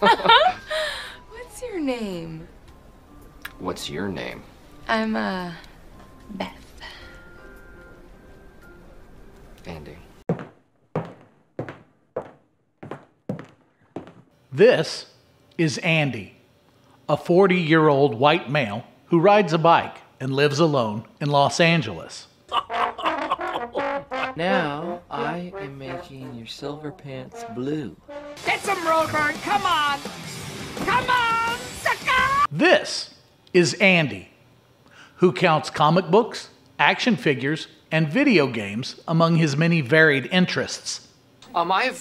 What's your name? What's your name? I'm, Beth. Andy. This is Andy, a 40-year-old white male who rides a bike and lives alone in Los Angeles. Now, I am making your silver pants blue. Get some road burn, come on! Come on, sucker! This is Andy, who counts comic books, action figures, and video games among his many varied interests. I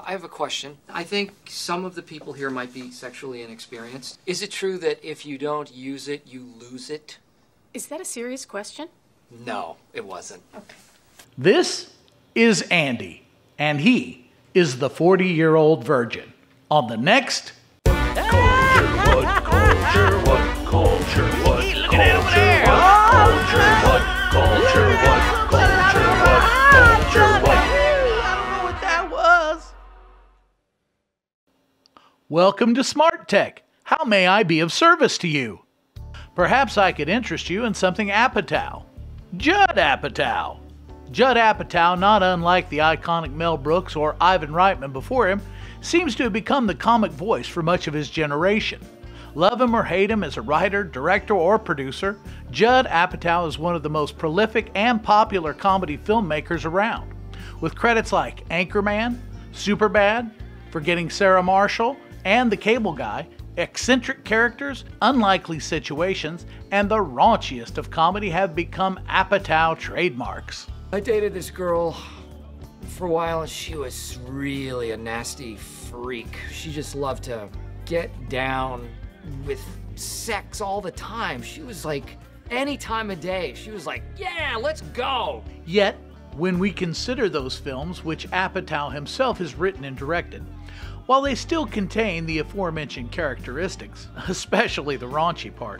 have a question. I think some of the people here might be sexually inexperienced. Is it true that if you don't use it, you lose it? Is that a serious question? No, it wasn't. Okay. This is Andy, and he is the 40-year-old virgin. On the next... Culture, what? Culture, what? Hey, look at that over there! Culture, what? Culture, what? Welcome to Smart Tech. How may I be of service to you? Perhaps I could interest you in something Apatow. Judd Apatow. Judd Apatow, not unlike the iconic Mel Brooks or Ivan Reitman before him, seems to have become the comic voice for much of his generation. Love him or hate him as a writer, director, or producer, Judd Apatow is one of the most prolific and popular comedy filmmakers around, with credits like Anchorman, Superbad, Forgetting Sarah Marshall, and The Cable Guy, eccentric characters, unlikely situations, and the raunchiest of comedy have become Apatow trademarks. I dated this girl for a while and she was really a nasty freak. She just loved to get down with sex all the time. She was like, any time of day, she was like, yeah, let's go. Yet, when we consider those films which Apatow himself has written and directed, while they still contain the aforementioned characteristics, especially the raunchy part,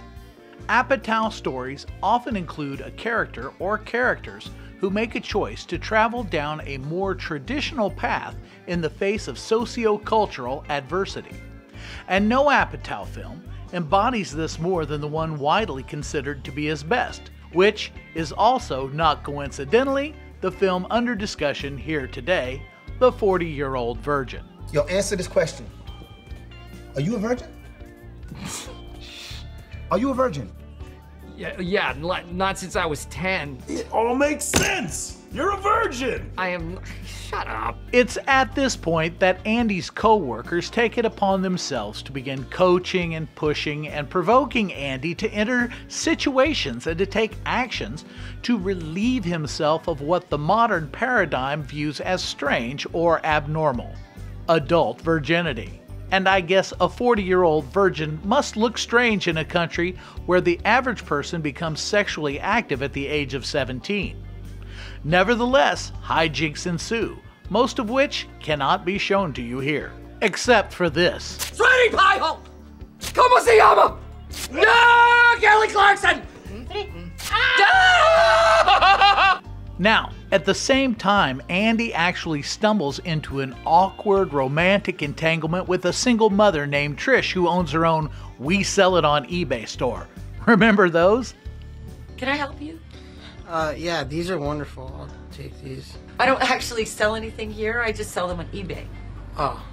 Apatow stories often include a character or characters who make a choice to travel down a more traditional path in the face of socio-cultural adversity. And no Apatow film embodies this more than the one widely considered to be his best, which is also, not coincidentally, the film under discussion here today, The 40-Year-Old Virgin. Yo, answer this question. Are you a virgin? Are you a virgin? Yeah, not since I was 10. It all makes sense. You're a virgin. I am, shut up. It's at this point that Andy's co-workers take it upon themselves to begin coaching and pushing and provoking Andy to enter situations and to take actions to relieve himself of what the modern paradigm views as strange or abnormal: adult virginity. And I guess a 40-year-old virgin must look strange in a country where the average person becomes sexually active at the age of 17. Nevertheless, hijinks ensue, most of which cannot be shown to you here. Except for this. Sweetie pie hole! Como se llama? No, Kelly Clarkson! Now, at the same time, Andy actually stumbles into an awkward romantic entanglement with a single mother named Trish who owns her own We Sell It on eBay store. Remember those? Can I help you? Yeah, these are wonderful. I'll take these. I don't actually sell anything here. I just sell them on eBay. Oh,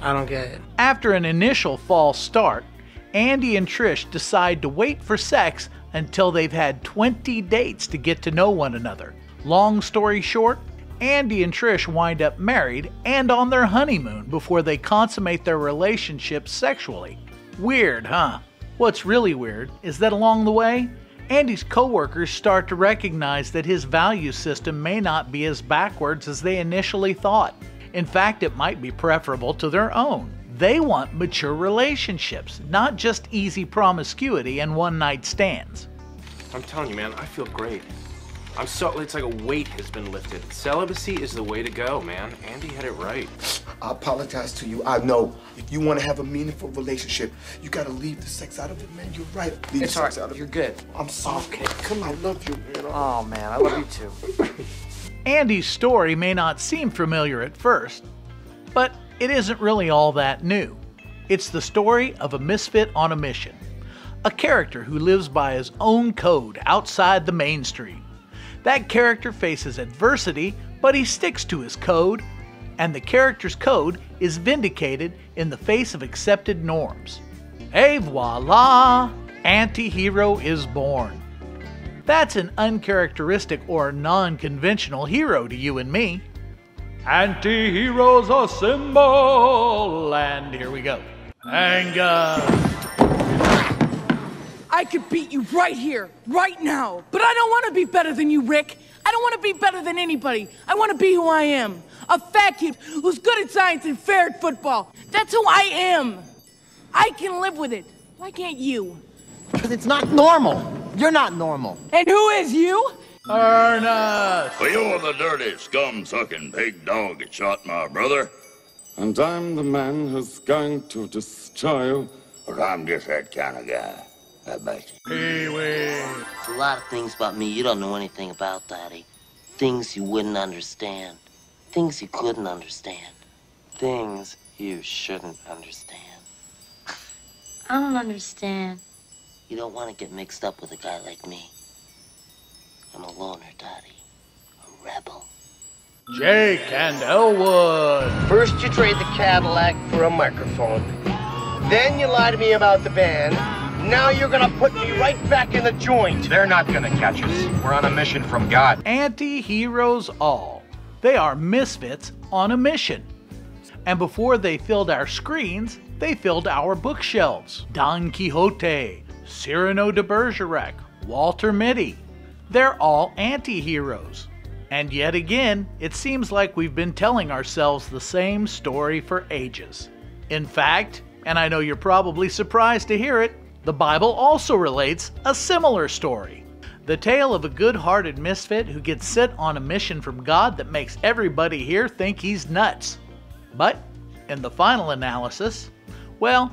I don't get it. After an initial false start, Andy and Trish decide to wait for sex until they've had 20 dates to get to know one another. Long story short, Andy and Trish wind up married and on their honeymoon before they consummate their relationship sexually. Weird, huh? What's really weird is that along the way, Andy's coworkers start to recognize that his value system may not be as backwards as they initially thought. In fact, it might be preferable to their own. They want mature relationships, not just easy promiscuity and one-night stands. I'm telling you, man, I feel great. It's like a weight has been lifted. Celibacy is the way to go, man. Andy had it right. I apologize to you. I know. If you want to have a meaningful relationship, you got to leave the sex out of it, man. You're right. Leave the sex out of it. You're good. I'm sorry. Okay. Come on, I love you, man. Oh, man, I love you too. Andy's story may not seem familiar at first, but it isn't really all that new. It's the story of a misfit on a mission. A character who lives by his own code outside the mainstream. That character faces adversity, but he sticks to his code, and the character's code is vindicated in the face of accepted norms. Et voila! Anti-hero is born. That's an uncharacteristic or non-conventional hero to you and me. Anti-heroes a symbol, and here we go. Anger. I could beat you right here, right now. But I don't want to be better than you, Rick. I don't want to be better than anybody. I want to be who I am. A fat kid who's good at science and fair at football. That's who I am. I can live with it. Why can't you? Because it's not normal. You're not normal. And who is you? Ernest! Well, you're the dirty, scum-sucking pig dog that shot my brother. And I'm the man who's going to destroy you. But I'm just that kind of guy. I bet you. Pee-wee. There's a lot of things about me you don't know anything about, Daddy. Things you wouldn't understand. Things you couldn't understand. Things you shouldn't understand. I don't understand. You don't want to get mixed up with a guy like me. I'm a loner, Daddy. A rebel. Jake and Elwood. First you trade the Cadillac for a microphone. Then you lie to me about the band. Now you're gonna put me right back in the joint. They're not gonna catch us. We're on a mission from God. Anti-heroes all. They are misfits on a mission. And before they filled our screens, they filled our bookshelves. Don Quixote, Cyrano de Bergerac, Walter Mitty. They're all anti-heroes. And yet again, it seems like we've been telling ourselves the same story for ages. In fact, and I know you're probably surprised to hear it, the Bible also relates a similar story. The tale of a good-hearted misfit who gets sent on a mission from God that makes everybody here think he's nuts. But, in the final analysis, well,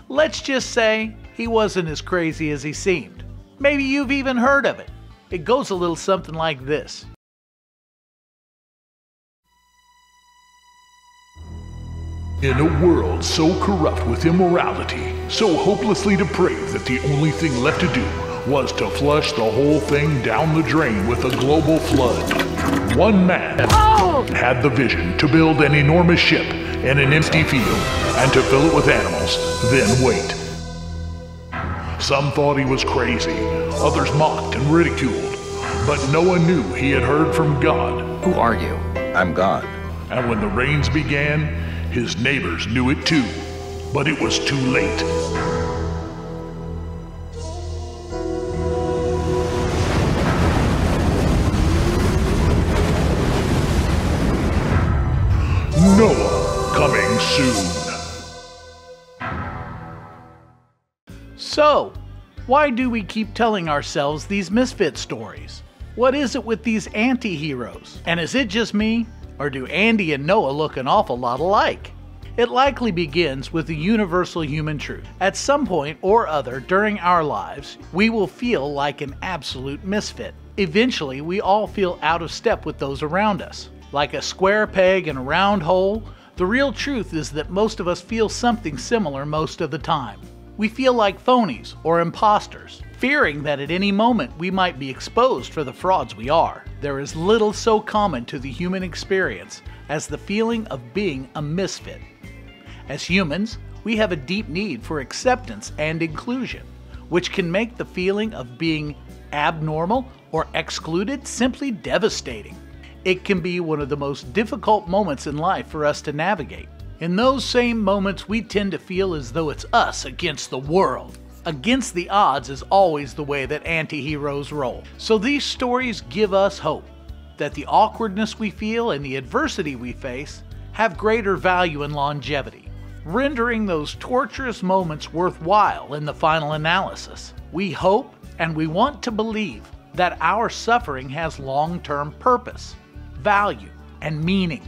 let's just say he wasn't as crazy as he seemed. Maybe you've even heard of it. It goes a little something like this. In a world so corrupt with immorality, so hopelessly depraved that the only thing left to do was to flush the whole thing down the drain with a global flood, one man had the vision to build an enormous ship in an empty field and to fill it with animals, then wait. Some thought he was crazy, others mocked and ridiculed, but no one knew he had heard from God. Who are you? I'm God. And when the rains began, his neighbors knew it too, but it was too late. Noah, coming soon. So, why do we keep telling ourselves these misfit stories? What is it with these anti-heroes? And is it just me? Or do Andy and Noah look an awful lot alike? It likely begins with the universal human truth. At some point or other during our lives, we will feel like an absolute misfit. Eventually, we all feel out of step with those around us. Like a square peg in a round hole, the real truth is that most of us feel something similar most of the time. We feel like phonies or imposters, fearing that at any moment we might be exposed for the frauds we are. There is little so common to the human experience as the feeling of being a misfit. As humans, we have a deep need for acceptance and inclusion, which can make the feeling of being abnormal or excluded simply devastating. It can be one of the most difficult moments in life for us to navigate. In those same moments, we tend to feel as though it's us against the world. Against the odds is always the way that anti-heroes roll. So these stories give us hope that the awkwardness we feel and the adversity we face have greater value and longevity, rendering those torturous moments worthwhile in the final analysis. We hope and we want to believe that our suffering has long-term purpose, value, and meaning.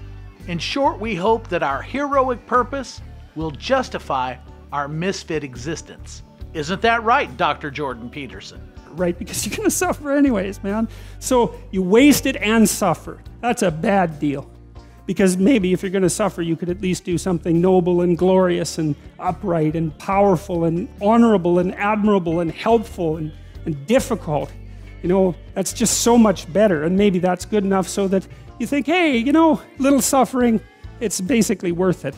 In short, we hope that our heroic purpose will justify our misfit existence. Isn't that right, Dr. Jordan Peterson? Right, because you're going to suffer anyways, man. So you waste it and suffer. That's a bad deal. Because maybe if you're going to suffer, you could at least do something noble and glorious and upright and powerful and honorable and admirable and helpful and difficult. You know, that's just so much better. And maybe that's good enough so that you think, hey, you know, little suffering, it's basically worth it.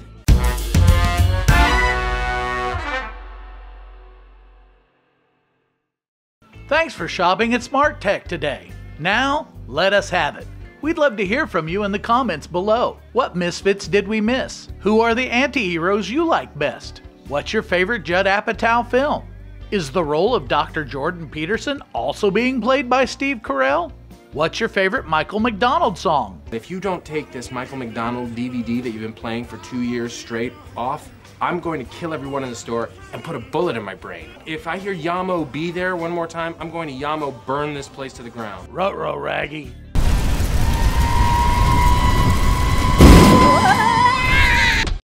Thanks for shopping at Smart Tech today. Now, let us have it. We'd love to hear from you in the comments below. What misfits did we miss? Who are the anti-heroes you like best? What's your favorite Judd Apatow film? Is the role of Dr. Jordan Peterson also being played by Steve Carell? What's your favorite Michael McDonald song? If you don't take this Michael McDonald DVD that you've been playing for 2 years straight off, I'm going to kill everyone in the store and put a bullet in my brain. If I hear Yamo be there one more time, I'm going to Yamo burn this place to the ground. Ruh-roh, Raggy. What?